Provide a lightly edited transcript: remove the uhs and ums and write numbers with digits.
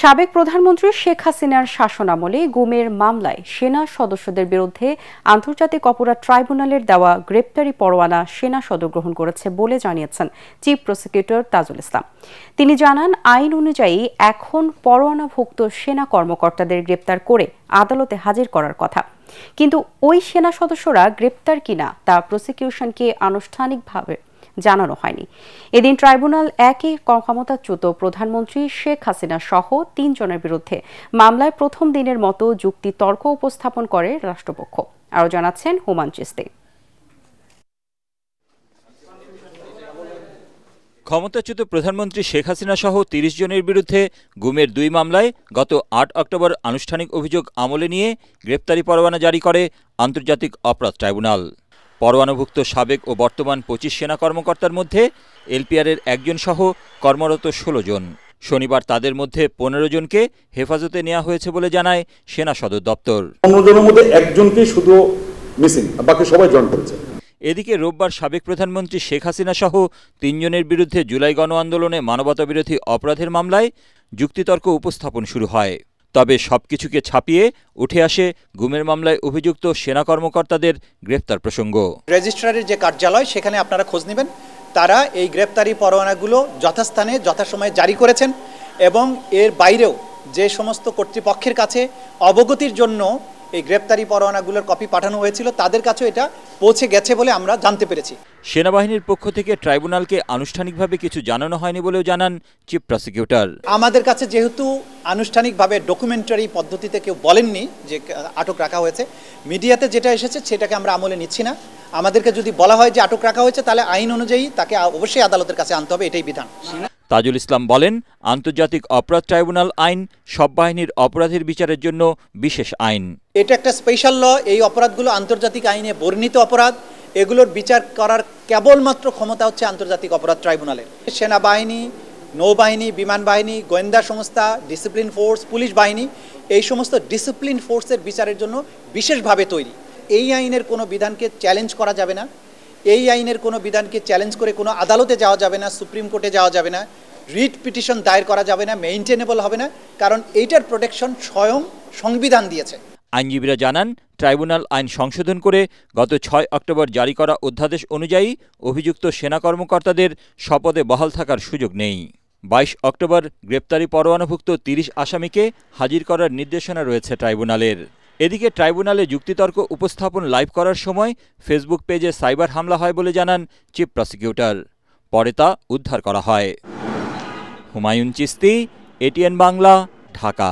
সাবেক প্রধানমন্ত্রী শেখ হাসিনার শাসনামলে গুমের মামলায় সেনা সদস্যদের বিরুদ্ধে আন্তর্জাতিক অপরাধ ট্রাইব্যুনালের দেওয়া গ্রেপ্তারি পরোয়ানা সেনা সদর গ্রহণ করেছে বলে জানিয়েছেন চিফ প্রসিকিউটর তাজুল ইসলাম। তিনি জানান, আইন অনুযায়ী এখন পরোয়ানাভুক্ত সেনা কর্মকর্তাদের গ্রেপ্তার করে আদালতে হাজির করার কথা, কিন্তু ওই সেনা সদস্যরা গ্রেপ্তার কিনা তা প্রসিকিউশনকে আনুষ্ঠানিকভাবে জানানো হয়নি। এদিন ট্রাইব্যুনাল একই ক্ষমতাচ্যুত প্রধানমন্ত্রী শেখ হাসিনা সহ ৩ জনের বিরুদ্ধে মামলায় প্রথম দিনের মতো যুক্তি তর্ক উপস্থাপন করে রাষ্ট্রপক্ষ। আরও জানাচ্ছেন হুমান চিস্তি। ক্ষমতাচ্যুত প্রধানমন্ত্রী শেখ হাসিনা সহ ৩০ জনের বিরুদ্ধে গুমের ২ মামলায় গত ৮ অক্টোবর আনুষ্ঠানিক অভিযোগ আমলে নিয়ে গ্রেপ্তারি পরোয়ানা জারি করে আন্তর্জাতিক অপরাধ ট্রাইব্যুনাল। পরোয়ানাভুক্ত সাবেক ও বর্তমান ২৫ সেনা কর্মকর্তার মধ্যে এলপিআরের একজন সহ কর্মরত ১৬ জন। শনিবার তাদের মধ্যে ১৫ জনকে হেফাজতে নেওয়া হয়েছে বলে জানায় সেনা সদর দপ্তর। ১৫ জনের মধ্যে একজনকেই শুধু মিসিং, বাকি সবাই জয়েন করেছে। এদিকে রোববার সাবেক প্রধানমন্ত্রী শেখ হাসিনা সহ ৩ জনের বিরুদ্ধে জুলাই গণ আন্দোলনে মানবতাবিরোধী অপরাধের মামলায় যুক্তিতর্ক উপস্থাপন শুরু হয়। তবে সবকিছুকে ছাপিয়ে উঠে আসে গুমের মামলায় অভিযুক্ত সেনা কর্মকর্তাদের গ্রেফতার প্রসঙ্গ। রেজিস্ট্রারের যে কার্যালয়, সেখানে আপনারা খোঁজ নেবেন, তারা এই গ্রেপ্তারি পরোয়ানাগুলো যথাস্থানে যথাসময়ে জারি করেছেন এবং এর বাইরেও যে সমস্ত কর্তৃপক্ষের কাছে অবগতির জন্য এই গ্রেপ্তারি পরোয়ানাগুলোর কপি পাঠানো হয়েছিল, তাদের কাছেও এটা পৌঁছে গেছে বলে আমরা জানতে পেরেছি। সেনাবাহিনীর পক্ষ থেকে ট্রাইব্যুনালকে আনুষ্ঠানিকভাবে কিছু জানানো হয়নি বলেও জানান চিফ প্রসিকিউটর। আমাদের কাছে যেহেতু আনুষ্ঠানিকভাবে ডকুমেন্টারি পদ্ধতিতে কেউ বলেননি যে আটক রাখা হয়েছে, মিডিয়াতে যেটা এসেছে সেটাকে আমরা আমলে নিচ্ছি না। আমাদেরকে যদি বলা হয় যে আটক রাখা হয়েছে, তাহলে আইন অনুযায়ী তাকে অবশ্যই আদালতের কাছে আনতে হবে, এটাই বিধান। তাজুল ইসলাম বলেন, আন্তর্জাতিক অপরাধ ট্রাইব্যুনাল আইন সব বাহিনীর অপরাধের বিচারের জন্য বিশেষ আইন। এটা একটা স্পেশাল ল। এই অপরাধগুলো আন্তর্জাতিক আইনে বর্ণিত অপরাধ। এগুলোর বিচার করার কেবলমাত্র ক্ষমতা হচ্ছে আন্তর্জাতিক অপরাধ ট্রাইব্যুনালের। সেনাবাহিনী, নৌবাহিনী, বিমান বাহিনী, গোয়েন্দা সংস্থা, ডিসিপ্লিন ফোর্স, পুলিশ বাহিনী, এই সমস্ত ডিসিপ্লিন ফোর্সের বিচারের জন্য বিশেষভাবে তৈরি। এই আইনের কোনো বিধানকে চ্যালেঞ্জ করা যাবে না। এই আইনের কোনো বিধানকে চ্যালেঞ্জ করে কোনো আদালতে যাওয়া যাবে না, সুপ্রিম কোর্টে যাওয়া যাবে না, রিট পিটিশন দায়ের করা যাবে না, মেইনটেনেবল হবে না, কারণ এইটার প্রোটেকশন স্বয়ং সংবিধান দিয়েছে। আইনজীবীরা জানান, ট্রাইব্যুনাল আইন সংশোধন করে গত ৬ অক্টোবর জারি করা অধ্যাদেশ অনুযায়ী অভিযুক্ত সেনা কর্মকর্তাদের স্বপদে বহাল থাকার সুযোগ নেই। ২২ অক্টোবর গ্রেপ্তারি পরোয়ানাভুক্ত ৩০ আসামিকে হাজির করার নির্দেশনা রয়েছে ট্রাইব্যুনালের। এদিকে ট্রাইব্যুনালে যুক্তিতর্ক উপস্থাপন লাইভ করার সময় ফেসবুক পেজে সাইবার হামলা হয় বলে জানান চিফ প্রসিকিউটর। পরে তা উদ্ধার করা হয়। হুমায়ুন চিস্তি, এটিএন বাংলা, ঢাকা।